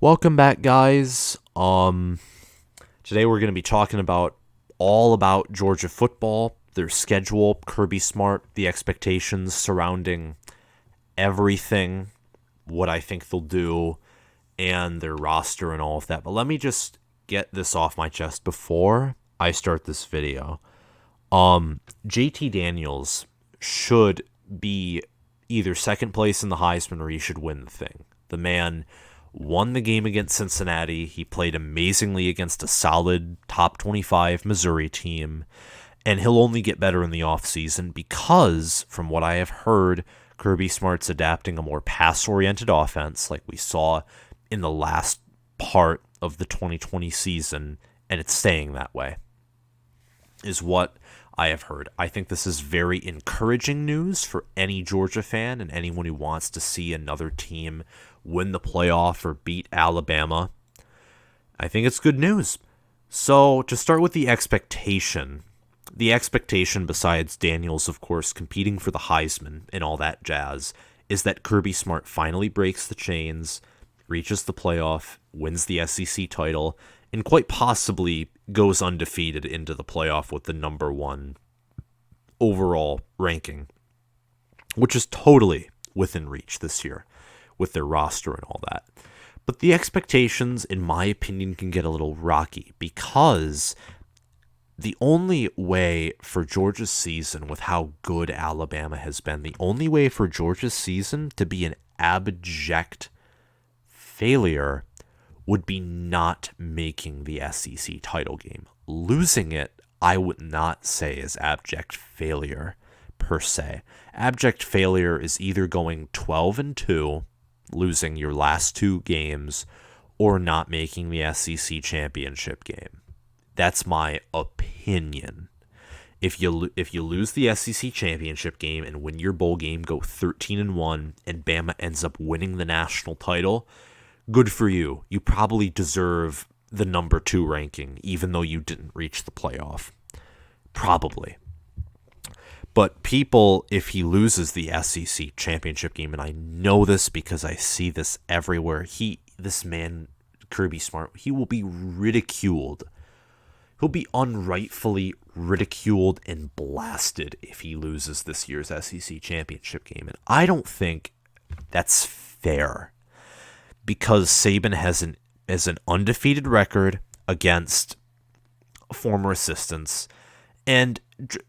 Welcome back, guys. Today we're going to be talking about all about Georgia football, their schedule, Kirby Smart, the expectations surrounding everything, what I think they'll do, and their roster and all of that. But let me just get this off my chest before I start this video. JT Daniels should be either second place in the Heisman or he should win the thing. The man won the game against Cincinnati. He played amazingly against a solid top 25 Missouri team, and he'll only get better in the offseason because, from what I have heard, Kirby Smart's adapting a more pass-oriented offense like we saw in the last part of the 2020 season, and it's staying that way, is what I have heard. I think this is very encouraging news for any Georgia fan and anyone who wants to see another team win the playoff or beat Alabama. I think it's good news. So to start with the expectation besides Daniels, of course, competing for the Heisman and all that jazz, is that Kirby Smart finally breaks the chains, reaches the playoff, wins the SEC title, and quite possibly goes undefeated into the playoff with the number one overall ranking, which is totally within reach this year with their roster and all that. But the expectations, in my opinion, can get a little rocky because the only way for Georgia's season, with how good Alabama has been, the only way for Georgia's season to be an abject failure would be not making the SEC title game. Losing it, I would not say is abject failure per se. Abject failure is either going 12-2, losing your last two games, or not making the SEC championship game. That's my opinion. If you lose the SEC championship game and win your bowl game, go 13-1, and Bama ends up winning the national title, good for you. You probably deserve the number 2 ranking, even though you didn't reach the playoff. Probably. But people, if he loses the SEC championship game, and I know this because I see this everywhere, this man, Kirby Smart, he will be ridiculed. He'll be unrightfully ridiculed and blasted if he loses this year's SEC championship game. And I don't think that's fair, because Saban has an undefeated record against former assistants, and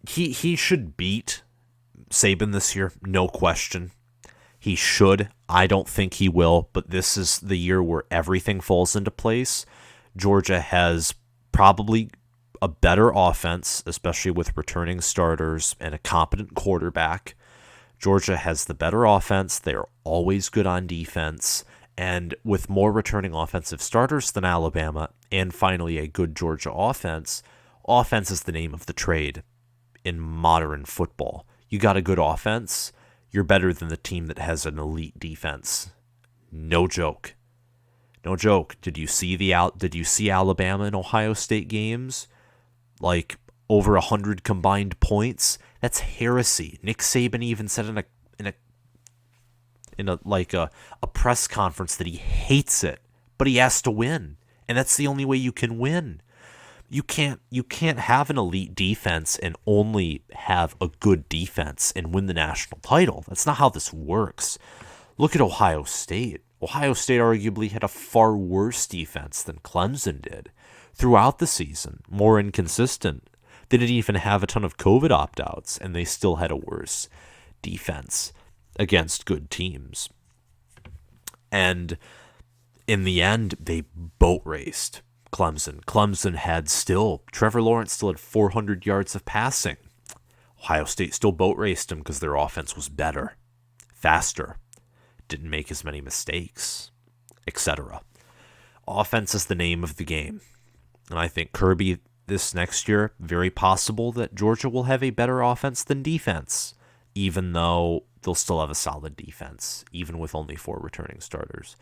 he should beat Saban this year, no question. He should. I don't think he will, but this is the year where everything falls into place. Georgia has probably a better offense, especially with returning starters and a competent quarterback. Georgia has the better offense. They're always good on defense. And with more returning offensive starters than Alabama, and finally a good Georgia offense is the name of the trade in modern football. You got a good offense, you're better than the team that has an elite defense. No joke. No joke. Did you see Alabama and Ohio State games? Like over 100 combined points? That's heresy. Nick Saban even said in a press conference that he hates it, but he has to win, and that's the only way you can win. You can't have an elite defense and only have a good defense and win the national title. That's not how this works. Look at Ohio State. Ohio State arguably had a far worse defense than Clemson did throughout the season, more inconsistent. They didn't even have a ton of COVID opt-outs, and they still had a worse defense against good teams. And in the end, they boat raced Clemson. Trevor Lawrence still had 400 yards of passing. Ohio State still boat raced him because their offense was better, faster, didn't make as many mistakes, etc. Offense is the name of the game. And I think Kirby this next year, very possible that Georgia will have a better offense than defense, even though they'll still have a solid defense, even with only 4 returning starters.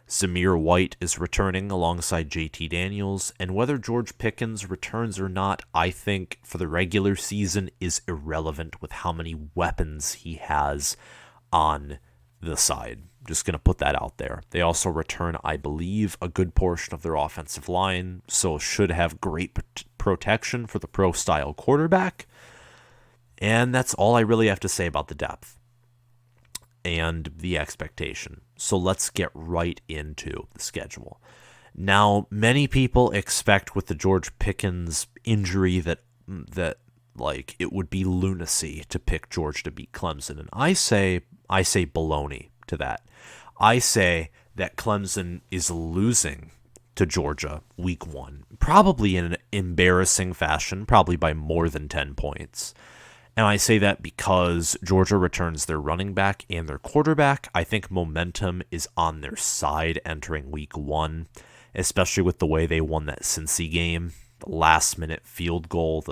Zamir White is returning alongside JT Daniels, and whether George Pickens returns or not, I think for the regular season is irrelevant with how many weapons he has on the side. Just going to put that out there. They also return, I believe, a good portion of their offensive line, so should have great protection for the pro-style quarterback. And that's all I really have to say about the depth and the expectation. So let's get right into the schedule. Now, many people expect with the George Pickens injury that like it would be lunacy to pick Georgia to beat Clemson, and I say baloney to that. I say that Clemson is losing to Georgia week 1, probably in an embarrassing fashion, probably by more than 10 points. And I say that because Georgia returns their running back and their quarterback. I think momentum is on their side entering week 1, especially with the way they won that Cincy game. The last-minute field goal,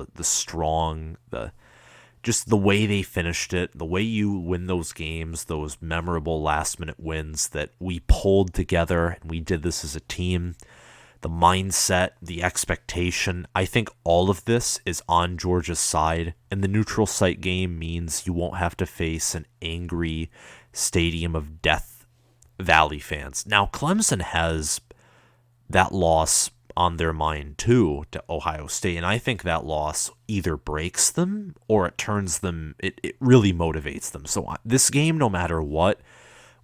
just the way they finished it, the way you win those games, those memorable last-minute wins that we pulled together and we did this as a team, the mindset, the expectation, I think all of this is on Georgia's side, and the neutral site game means you won't have to face an angry stadium of Death Valley fans. Now, Clemson has that loss on their mind too to Ohio State, and I think that loss either breaks them or it turns them, it really motivates them. So this game, no matter what,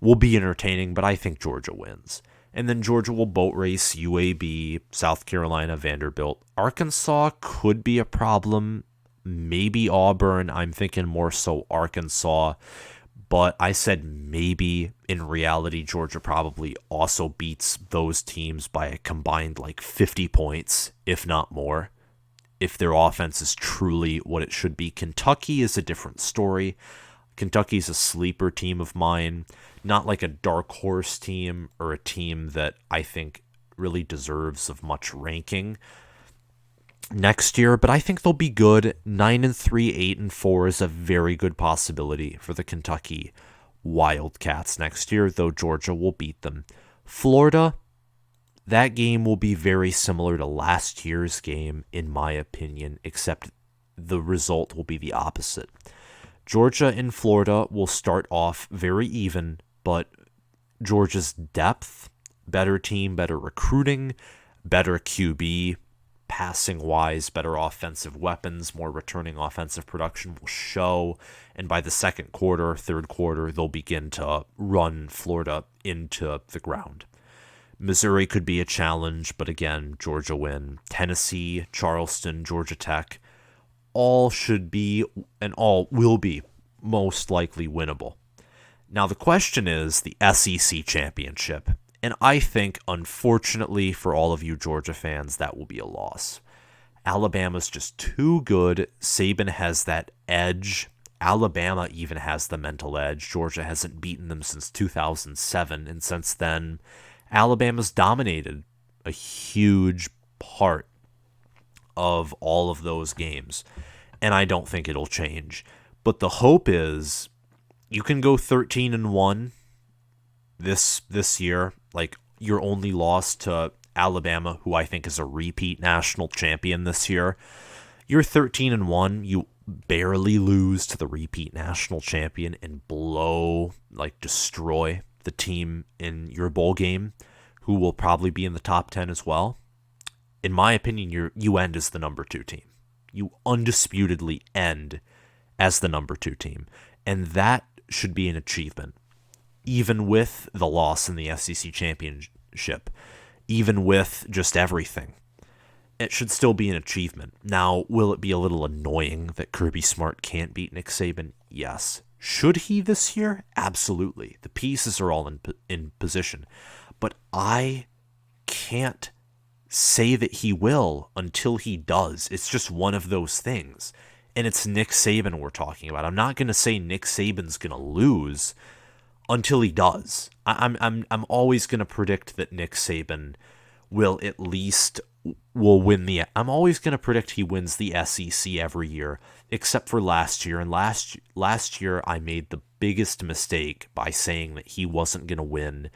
will be entertaining, but I think Georgia wins. And then Georgia will boat race UAB, South Carolina, Vanderbilt. Arkansas could be a problem, maybe Auburn. I'm thinking more so Arkansas. But I said maybe. In reality, Georgia probably also beats those teams by a combined like 50 points, if not more, if their offense is truly what it should be. Kentucky is a different story. Kentucky's a sleeper team of mine, not like a dark horse team or a team that I think really deserves of much ranking next year, but I think they'll be good. 9-3, 8-4 is a very good possibility for the Kentucky Wildcats next year, though Georgia will beat them. Florida, that game will be very similar to last year's game, in my opinion, except the result will be the opposite. Georgia and Florida will start off very even, but Georgia's depth, better team, better recruiting, better QB, passing-wise, better offensive weapons, more returning offensive production will show, and by the second quarter, third quarter, they'll begin to run Florida into the ground. Missouri could be a challenge, but again, Georgia win. Tennessee, Charleston, Georgia Tech, all should be, and all will be, most likely winnable. Now, the question is the SEC championship. And I think, unfortunately for all of you Georgia fans, that will be a loss. Alabama's just too good. Saban has that edge. Alabama even has the mental edge. Georgia hasn't beaten them since 2007. And since then, Alabama's dominated a huge part of all of those games. And I don't think it'll change. But the hope is you can go 13-1 this year. Like, your only loss to Alabama, who I think is a repeat national champion this year. You're 13-1. You barely lose to the repeat national champion and destroy the team in your bowl game, who will probably be in the top 10 as well. In my opinion, you end as the number 2 team. You undisputedly end as the number 2 team. And that should be an achievement. Even with the loss in the SEC championship, even with just everything, it should still be an achievement. Now, will it be a little annoying that Kirby Smart can't beat Nick Saban? Yes. Should he this year? Absolutely. The pieces are all in position. But I can't say that he will until he does. It's just one of those things. And it's Nick Saban we're talking about. I'm not going to say Nick Saban's going to lose until he does. I'm always going to predict that Nick Saban will win the. I'm always going to predict he wins the SEC every year, except for last year. And last year I made the biggest mistake by saying that he wasn't going to win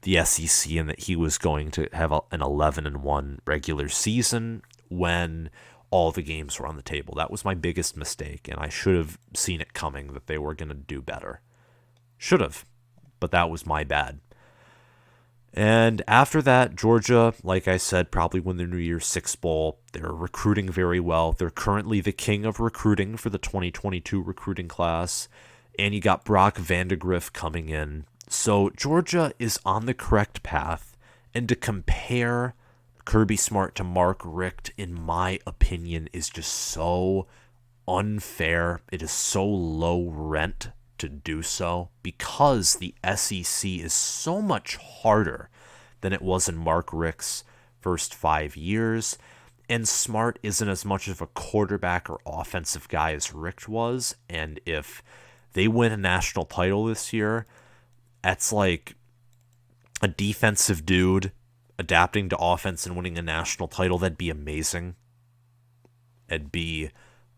the SEC and that he was going to have an 11-1 regular season when all the games were on the table. That was my biggest mistake, and I should have seen it coming that they were going to do better. Should have. but that was my bad. And after that, Georgia, like I said, probably win the New Year's Six Bowl. They're recruiting very well. They're currently the king of recruiting for the 2022 recruiting class. And you got Brock Vandegrift coming in. So Georgia is on the correct path. And to compare Kirby Smart to Mark Richt, in my opinion, is just so unfair. It is so low rent to do so because the SEC is so much harder than it was in Mark Richt's first 5 years. And Smart isn't as much of a quarterback or offensive guy as Richt was. And if they win a national title this year, that's like a defensive dude adapting to offense and winning a national title. That'd be amazing. It'd be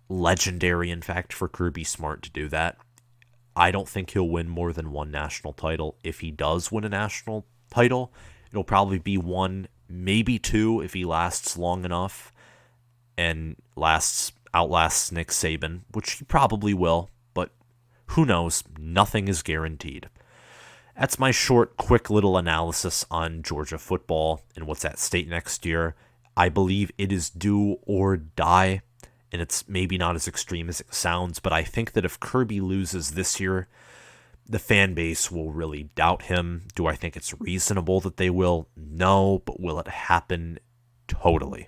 legendary, in fact, for Kirby Smart to do that. I don't think he'll win more than one national title. If he does win a national title, it'll probably be one, maybe two, if he lasts long enough and outlasts Nick Saban, which he probably will, but who knows? Nothing is guaranteed. That's my short, quick little analysis on Georgia football and what's at stake next year. I believe it is do or die. And it's maybe not as extreme as it sounds, but I think that if Kirby loses this year, the fan base will really doubt him. Do I think it's reasonable that they will? No, but will it happen? Totally.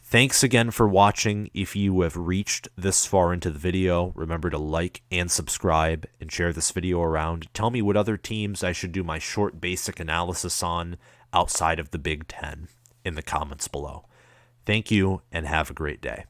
Thanks again for watching. If you have reached this far into the video, remember to like and subscribe and share this video around. Tell me what other teams I should do my short basic analysis on outside of the Big Ten in the comments below. Thank you and have a great day.